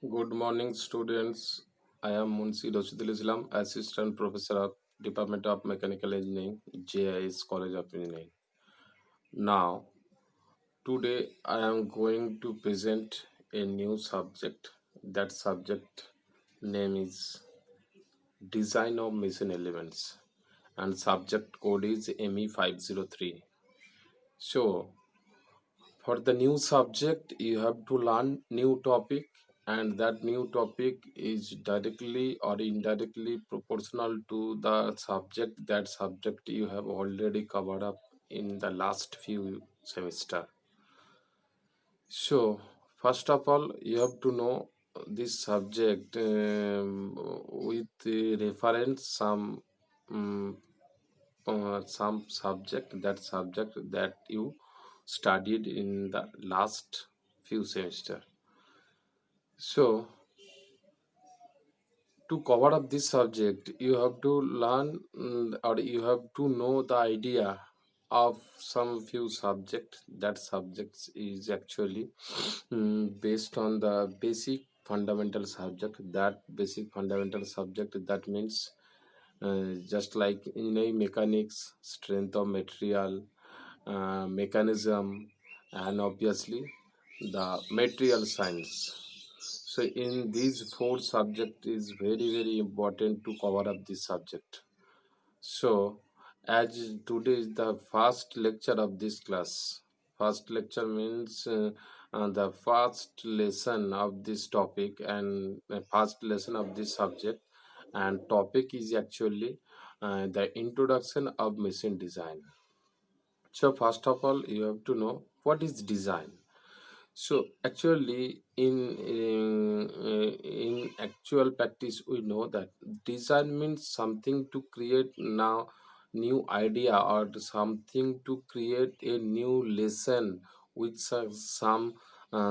Good morning, students. I am Munsi Rashidul Islam, Assistant Professor of Department of Mechanical Engineering, JIS College of Engineering. Now, today I am going to present a new subject. That subject name is Design of Machine Elements, and subject code is ME503. So, for the new subject, you have to learn new topic, and that new topic is directly or indirectly proportional to the subject. That subject you have already covered up in the last few semester. So, first of all, you have to know this subject with reference um, some subject that you studied in the last few semester. So to cover up this subject, you have to learn or you have to know the idea of some few subject. That subjects is actually based on the basic fundamental subject. That basic fundamental subject, that means just like engineering mechanics, strength of material, mechanism, and obviously the material science. So in these four subject is very important to cover up this subject. So as today is the first lecture of this class, first lecture means the first lesson of this topic and the first lesson of this subject, and topic is actually the introduction of machine design. So first of all, you have to know what is design. So actually, in actual practice, we know that design means something to create now new idea or something to create a new lesson with some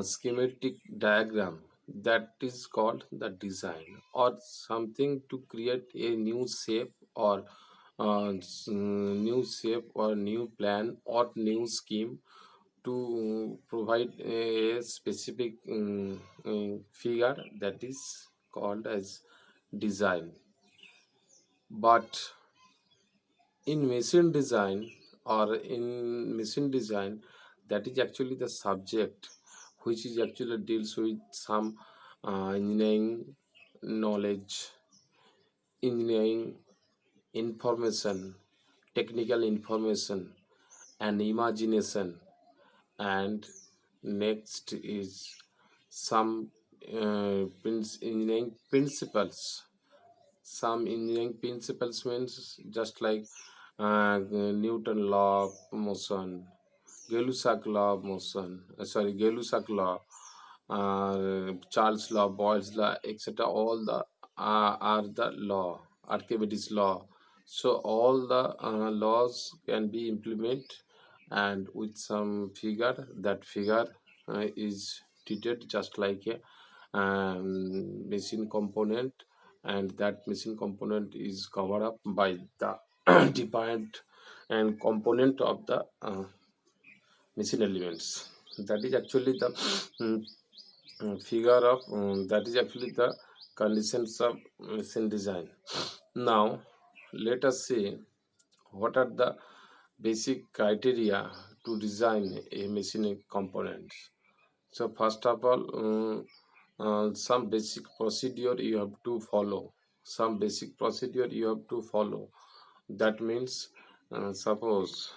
schematic diagram. That is called the design, or something to create a new shape or new shape or new plan or new scheme to provide a specific figure, that is called as design. But in machine design that is actually the subject which is actually deals with some engineering knowledge, engineering information, technical information, and imagination. And next is some engineering principles. Some engineering principles means just like Newton law of motion, Gay-Lussac law, Charles law, Boyle's law, etc. All the are the law, Archimedes law. So all the laws can be implemented, and with some figure, that figure is treated just like a machine component, and that machine component is covered up by the defined and component of the machine elements. That is actually the figure of that is actually the conditions of machine design. Now let us see what are the basic criteria to design a machine component. So first of all, some basic procedure you have to follow. Some basic procedure you have to follow. That means, suppose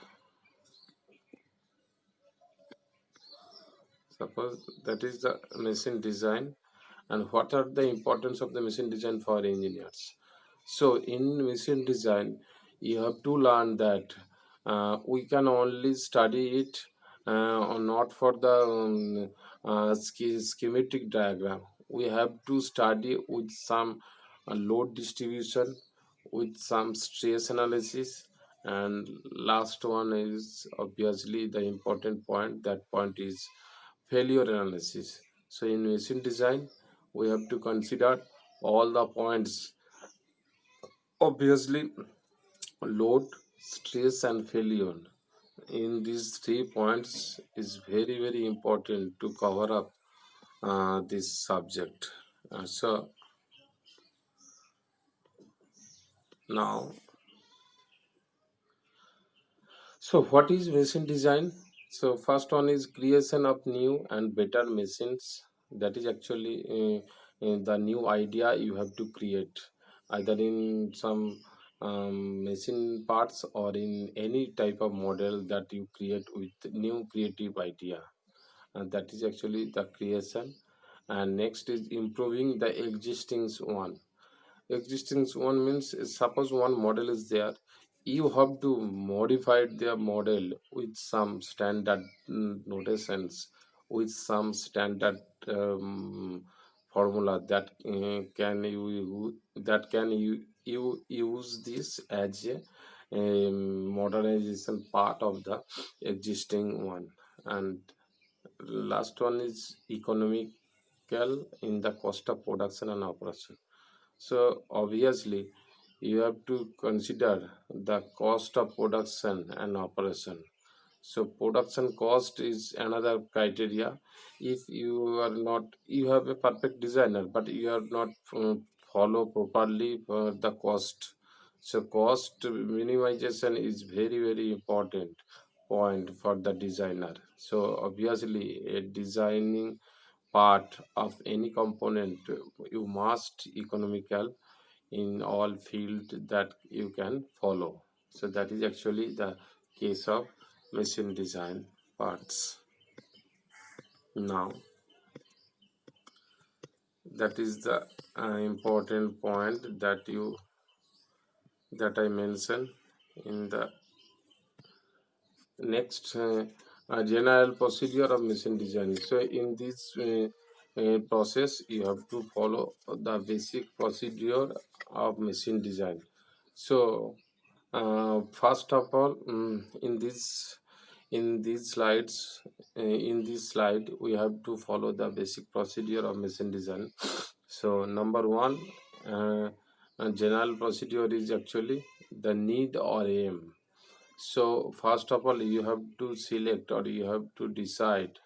that is the machine design, and what are the importance of the machine design for engineers. So in machine design, you have to learn that we can only study it or not for the schematic diagram. We have to study with some load distribution, with some stress analysis, and last one is obviously the important point. That point is failure analysis. So in machine design, we have to consider all the points. Obviously, load, stress, and failure. In these 3 points is very important to cover up this subject. So now, so what is machine design? So first one is creation of new and better machines. That is actually the new idea you have to create, either in some machine parts or in any type of model that you create with new creative idea. And that is actually the creation. And next is improving the existing one. Existing one means suppose one model is there, you have to modify the model with some standard notations, with some standard formula that can you use this as a modernization part of the existing one. And last one is economical in the cost of production and operation. So obviously, you have to consider the cost of production and operation. So production cost is another criteria. If you are not, you have a perfect designer, but you are not follow properly the cost. So cost minimization is very important point for the designer. So obviously, a designing part of any component, you must economical in all field that you can follow. So that is actually the case of machine design parts. Now that is the important point that I mentioned in the next general procedure of machine design. So in this process, you have to follow the basic procedure of machine design. So first of all, in these slides, in this slide, we have to follow the basic procedure of machine design. So number one, uh, general procedure is actually the need or aim. So first of all, you have to select or you have to decide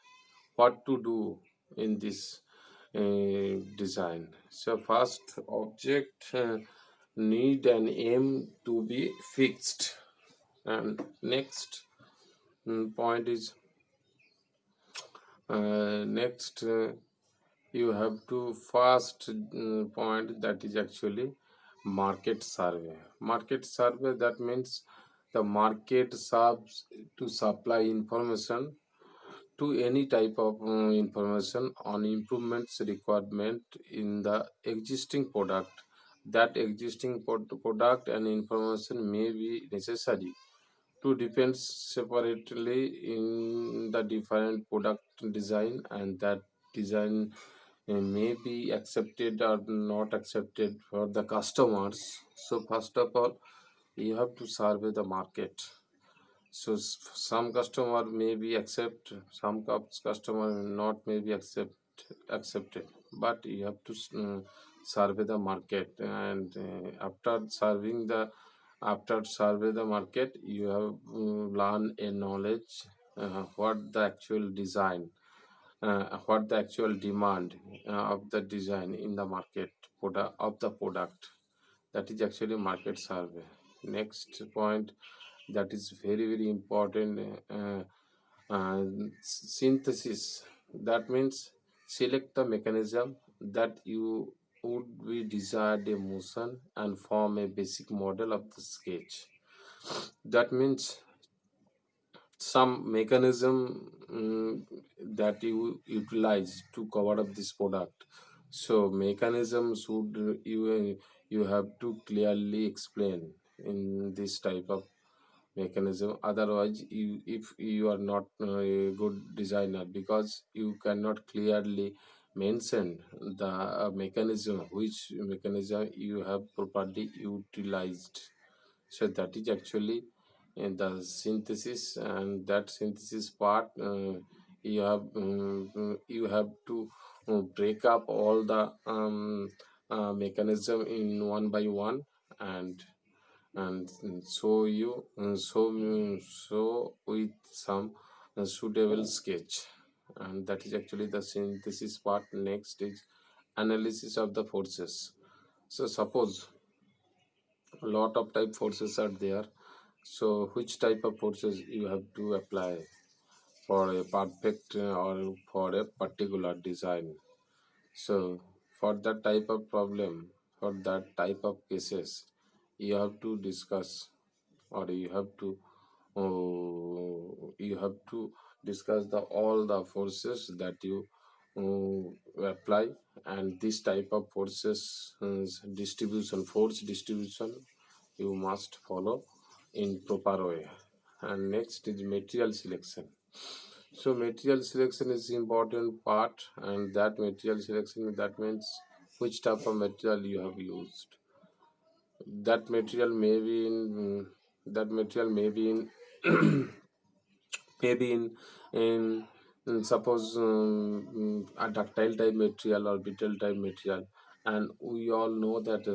what to do in this design. So first object need and aim to be fixed. And next point is next you have to first point that is actually market survey. Market survey, that means the market serves to supply information to any type of information on improvements requirement in the existing product. That existing product and information may be necessary to depend separately in the different product design, and that design may be accepted or not accepted for the customers. So first of all, you have to survey the market. So some customer may be accept, some customer not may be accepted, but you have to survey the market. And after survey the market, you have learn a knowledge what the actual design, what the actual demand of the design in the market product of the product. That is actually market survey. Next point that is very important, uh, synthesis. That means select the mechanism that you would be desired a motion and form a basic model of the sketch. That means some mechanism that you utilize to cover up this product. So mechanism should you have to clearly explain in this type of mechanism. Otherwise, if you are not a good designer, because you cannot clearly mention the mechanism, which mechanism you have properly utilized. So that is actually in the synthesis. And that synthesis part, you have to break up all the mechanism in one by one, and show you show with some suitable sketch. and that is actually the synthesis part. Next is analysis of the forces. So suppose a lot of type forces are there, so which type of forces you have to apply for a perfect or for a particular design. So for that type of problem, for that type of cases, you have to discuss, or you have to discuss the all the forces that you apply, and this type of forces distribution, force distribution, you must follow in proper way. And next is material selection. So material selection is important part, and that material selection, that means which type of material you have used. That material may be in that material may be in maybe in suppose a ductile type material or brittle type material, and we all know that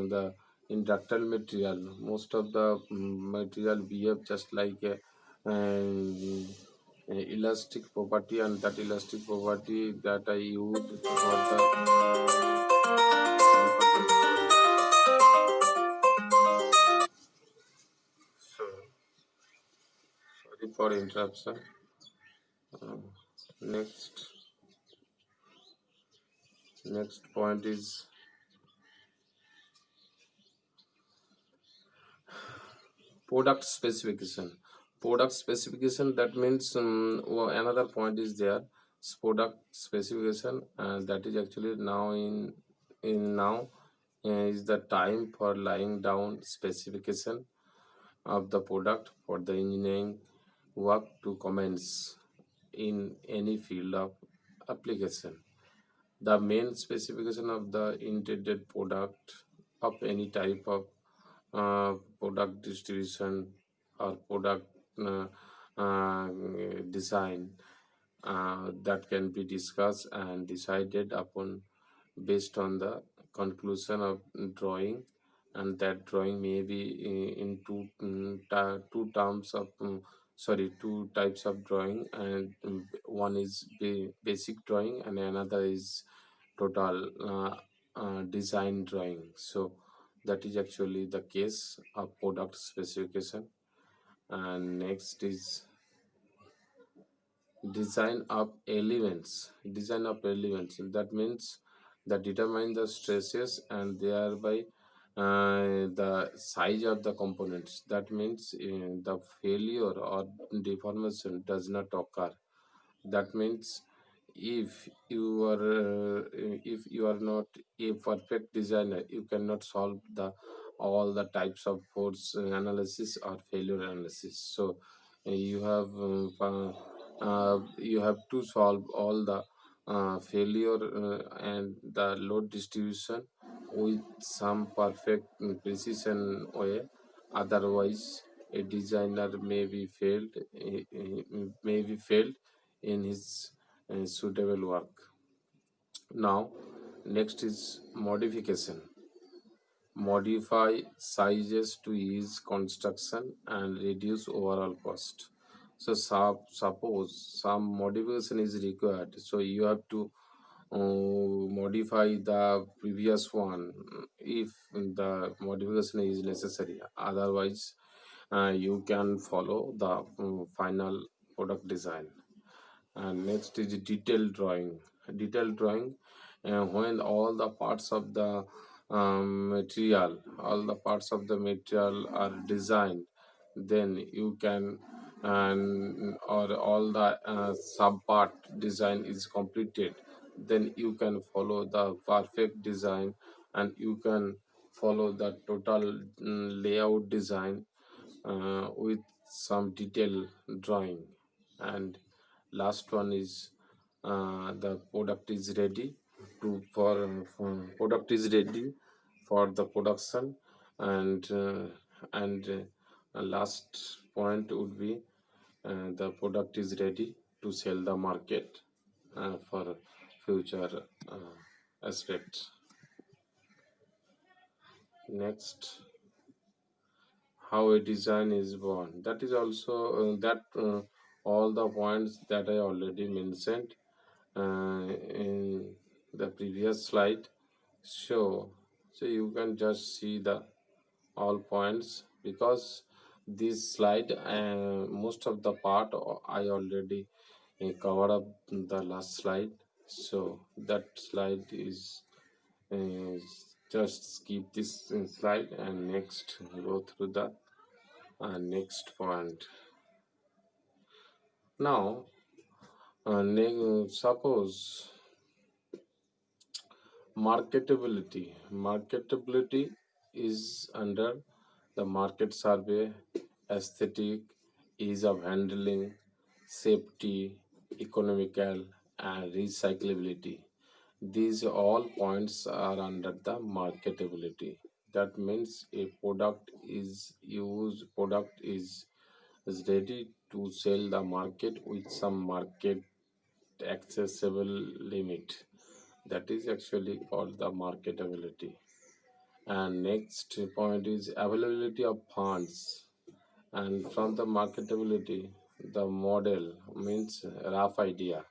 in ductile material most of the material behave just like a elastic property, and that elastic property that I use for so sorry for interruption. Uh, next next point is product specification. Product specification, that means another point is there. Product specification, that is actually now in now is the time for laying down specification of the product for the engineering work to commence in any field of application. The main specification of the intended product of any type of product distribution or product uh, uh, design, that can be discussed and decided upon based on the conclusion of drawing, and that drawing may be in two terms of two types of drawing, and one is basic drawing and another is total design drawing. So that is actually the case of product specification. And next is design of elements. That means that determine the stresses and thereby the size of the components. That means the failure or deformation does not occur. That means if you are not a perfect designer, you cannot solve the all the types of force analysis or failure analysis. So you have to solve all the failure and the load distribution with some perfect precision way. Otherwise a designer may be failed in his suitable work. Now, next is modification. Modify sizes to ease construction and reduce overall cost. So, suppose some modification is required, so you have to modify the previous one if the modification is necessary. Otherwise, you can follow the final product design. And next is detailed drawing, when all the parts of the material are designed, then you can, and or all the sub part design is completed, then you can follow the perfect design, and you can follow the total layout design with some detail drawing. And last one is the product is ready product is ready for the production. And last point would be the product is ready to sell the market for future aspects. Next, how a design is born. That is also that all the points that I already mentioned. in the previous slide. So, so you can just see the all points because this slide, most of the part I already covered up in the last slide. So that slide is just skip this slide and next go through the next point. Now, suppose marketability. Marketability is under the market survey, aesthetic, ease of handling, safety, economical, and recyclability. These all points are under the marketability. That means a product is ready to sell the market with some market accessible limit. That is actually called the marketability. And next point is availability of funds. And from the marketability, the model means rough idea.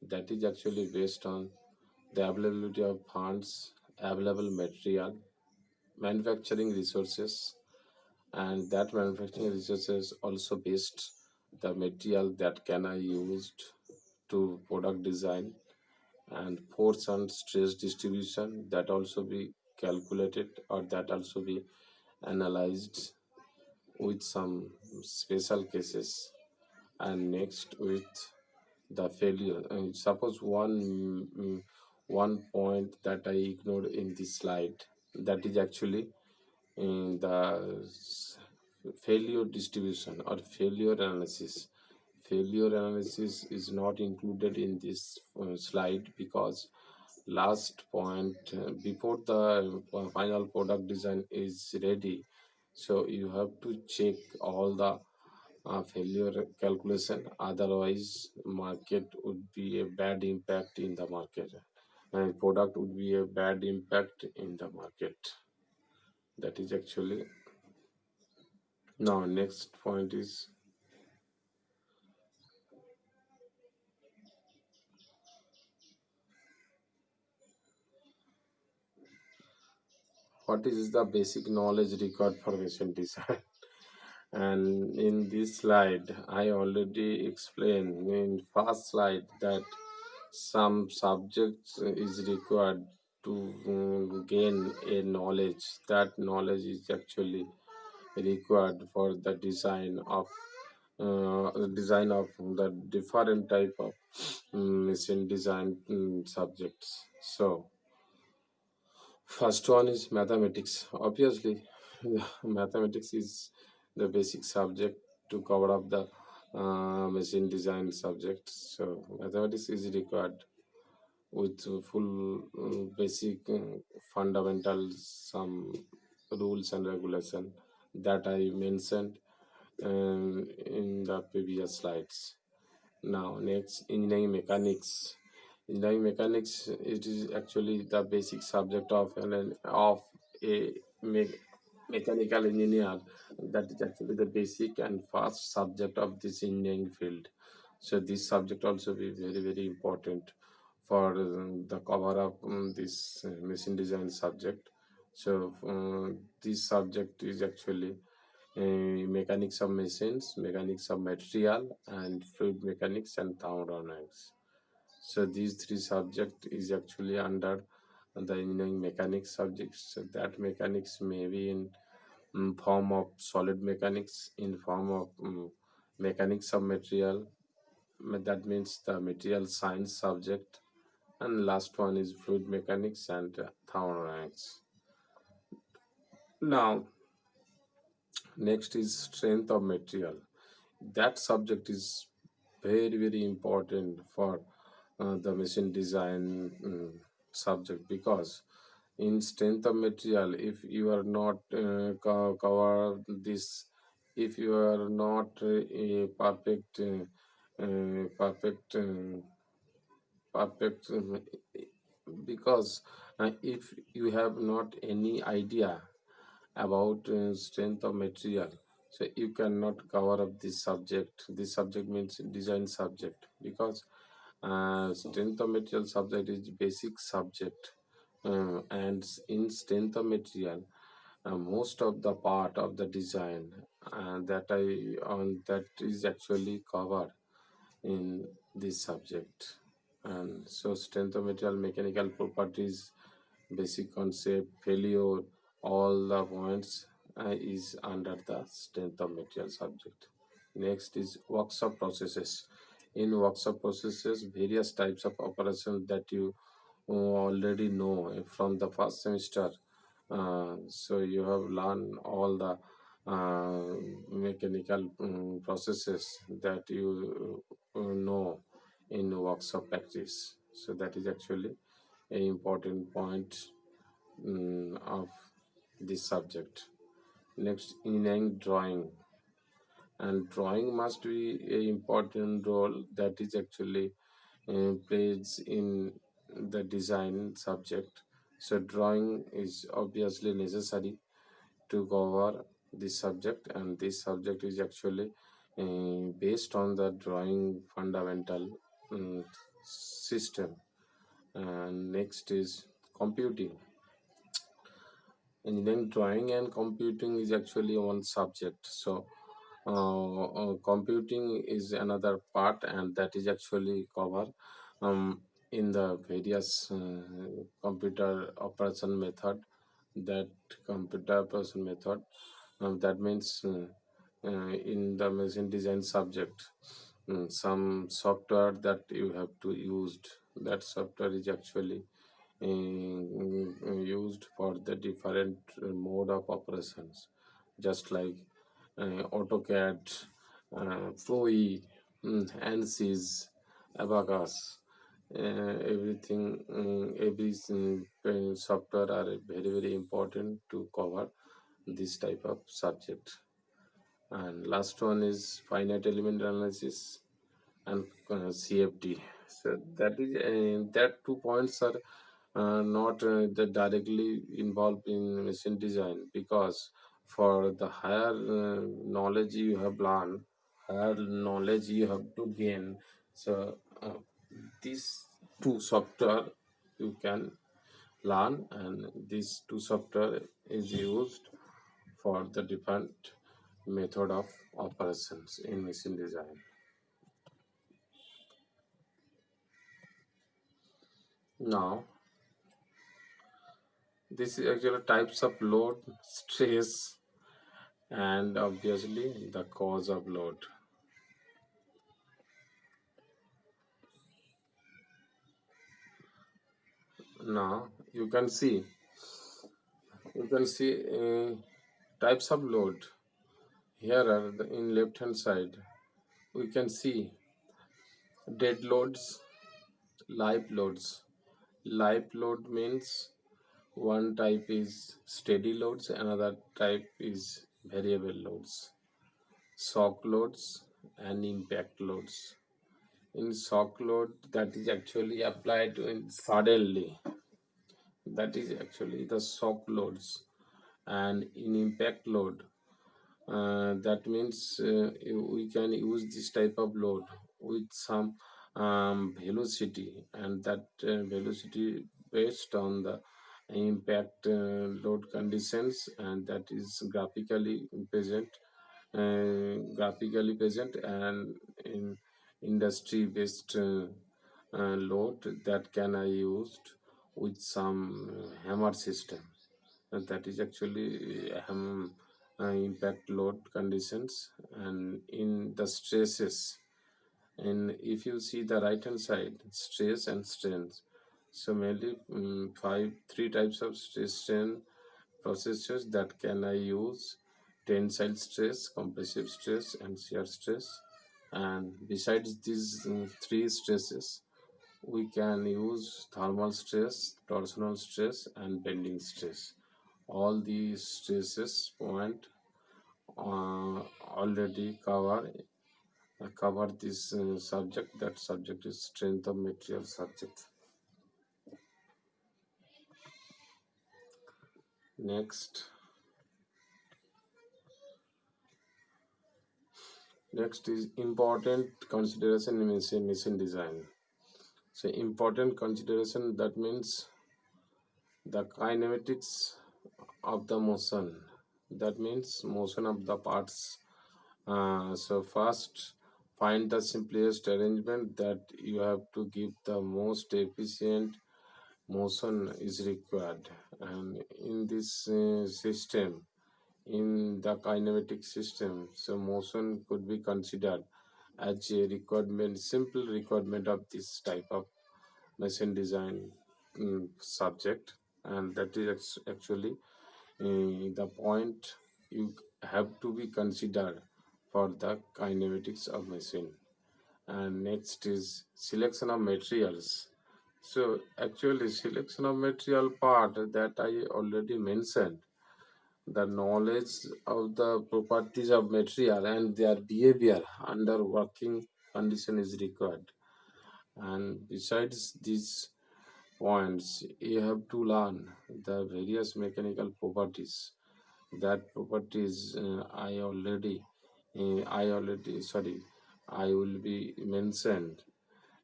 That is actually based on the availability of funds, available material, manufacturing resources, and that manufacturing resources also based the material that can I used to product design, and force and stress distribution that also be calculated or that also be analyzed with some special cases. And next with the failure, suppose one point that I ignored in this slide, that is actually in the failure distribution or failure analysis. Failure analysis is not included in this slide because last point, before the final product design is ready, so you have to check all the failure calculation, otherwise market would be a bad impact in the market, and product would be a bad impact in the market. That is actually. Now next point is what is the basic knowledge required for fashion design. And in this slide I already explained in first slide that some subjects is required to gain a knowledge. That knowledge is actually required for the design of the different type of machine design subjects. So first one is mathematics. Obviously, mathematics is the basic subject to cover up the machine design subject. So mathematics is required with full basic fundamentals, some rules and regulation that I mentioned in the previous slides. Now next, engineering mechanics. Engineering mechanics, it is actually the basic subject of a mechanical engineer. That is actually the basic and first subject of this engineering field. So this subject also be very important for the cover up this machine design subject. So this subject is actually mechanics of machines, mechanics of material, and fluid mechanics and thermodynamics. So these three subject is actually under the engineering mechanics subjects. So that mechanics may be in form of solid mechanics, in form of mechanics of material. That means the material science subject, and last one is fluid mechanics and thermodynamics. Now next is strength of material. That subject is very important for the machine design subject, because in strength of material, if you are not cover this, if you are not a perfect perfect because if you have not any idea about strength of material, so you cannot cover up this subject. This subject means design subject, because Strength of material subject is basic subject, and in strength of material, most of the part of the design that is actually covered in this subject. And so strength of material, mechanical properties, basic concept, failure, all the points is under the strength of material subject. Next is workshop processes. In workshop processes, various types of operations that you already know from the first semester. So you have learned all the mechanical processes that you know in workshop practice. So that is actually an important point of this subject. Next, engineering drawing. And drawing must be an important role that is actually plays in the design subject. So drawing is obviously necessary to cover this subject, and this subject is actually based on the drawing fundamental system. And next is computing. Engineering drawing and computing is actually one subject. So computing is another part, and that is actually covered um, in the various computer operation method. That computer operation method, that means in the machine design subject, some software that you have to use. That software is actually used for the different mode of operations, just like AutoCAD, Flowy, ANSYS, Abacus. Everything, every software are very important to cover this type of subject. And last one is finite element analysis and CFD. So that is that 2 points are not directly involved in machine design, because for the higher knowledge you have learned, higher knowledge you have to gain. So these two software you can learn, and these two software is used for the different method of operations in machine design. Now, this is actually types of load, stress, and obviously the cause of load. Now you can see types of load. Here are in left hand side we can see dead loads, live loads. Live load means one type is steady loads, another type is variable loads. Shock loads and impact loads. In shock load, that is actually applied in suddenly, that is actually the shock loads. And in impact load, that means we can use this type of load with some velocity, and that velocity based on the impact load conditions, and that is graphically present, and in industry based load that can I used with some hammer system, and that is actually impact load conditions. And in the stresses, and if you see the right hand side, stress and strains, so mainly three types of stress strain processes that can I use: tensile stress, compressive stress, and shear stress. And besides these three stresses, we can use thermal stress, torsional stress, and bending stress. All these stresses point already cover this subject. That subject is strength of material subject. Next is important consideration in machine design. So important consideration, that means the kinematics of the motion, that means motion of the parts. So first, find the simplest arrangement that you have to give the most efficient motion is required. And in this system, in the kinematic system, so motion could be considered as a requirement, simple requirement of this type of machine design subject. And that is actually the point you have to be considered for the kinematics of machine. And next is selection of materials. So actually selection of material part that I already mentioned, the knowledge of the properties of material and their behavior under working condition is required. And besides these points, you have to learn the various mechanical properties. That properties I already sorry, I will be mentioned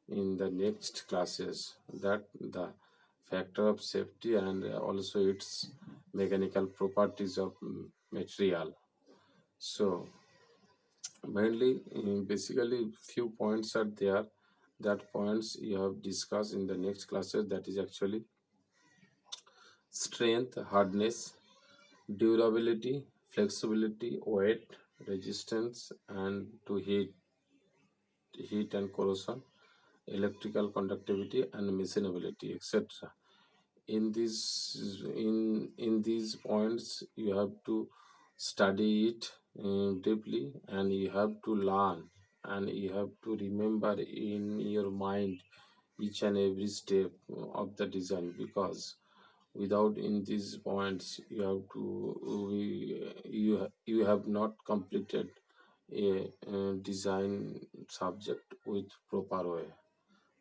in the next classes, that the factor of safety and also its mechanical properties of material. So mainly, basically few points are there, that points you have discussed in the next classes, that is actually strength, hardness, durability, flexibility, weight, resistance, and to heat and corrosion, electrical conductivity and machinability, etc. In these points you have to study it deeply, and you have to learn, and you have to remember in your mind each and every step of the design, because without in these points you have to you have not completed a design subject with proper way.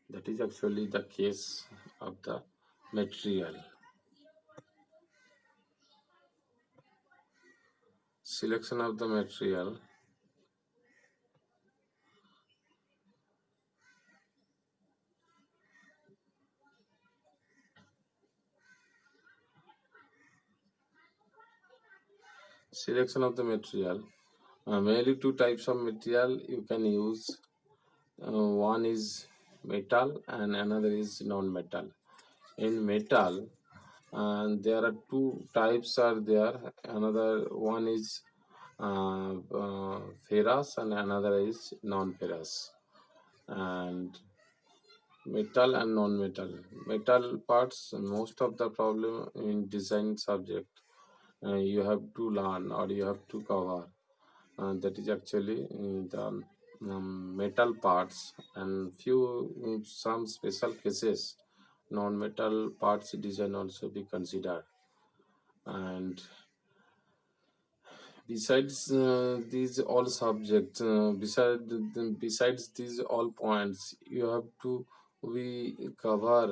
That is actually the case of the material. Selection of the material. Selection of the material. Mainly two types of material you can use. One is metal and another is non-metal. In metal, there are two types are there. Another one is ferrous and another is non-ferrous. And metal and non-metal. Metal parts, most of the problem in design subject you have to learn or you have to cover. That is actually the metal parts, and few some special cases non-metal parts design also be considered. And besides these all subjects, besides these all points, you have to we cover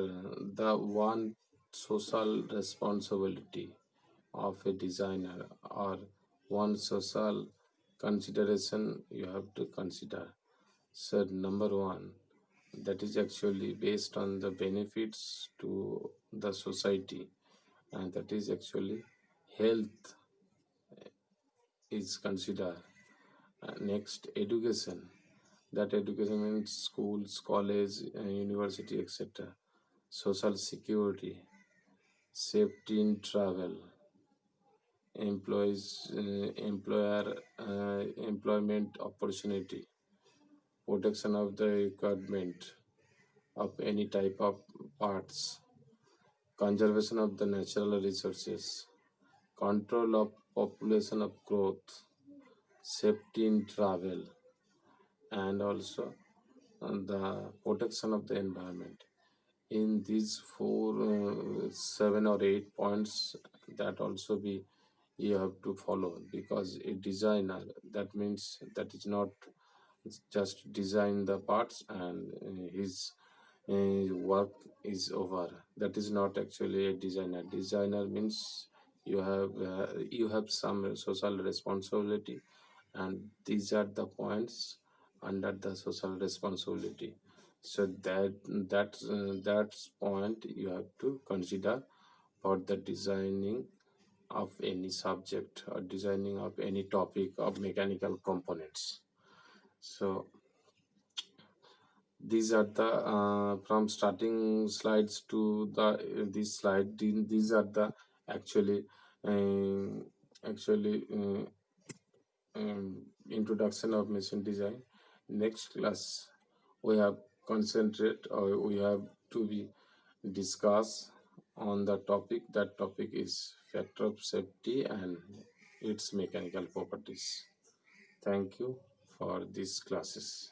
the one social responsibility of a designer, or one social consideration you have to consider. So number one, that is actually based on the benefits to the society, and that is actually health is considered. Next, education. That education means schools, college, university, etc. Social security, safety in travel, employment opportunity, protection of the requirement of any type of parts, conservation of the natural resources, control of population of growth, safety in travel, and also the protection of the environment. In these four, 7 or 8 points, that also be you have to follow, because a designer, that means that is not just design the parts and his work is over. That is not actually a designer. Designer means you have some social responsibility, and these are the points under the social responsibility. So that's point you have to consider for the designing of any subject or designing of any topic of mechanical components. So these are the from starting slides to the this slide. These are the actually um, actually introduction of machine design. Next class we have concentrate or we have to be discuss on the topic. That topic is factor of safety and its mechanical properties. Thank you for these classes.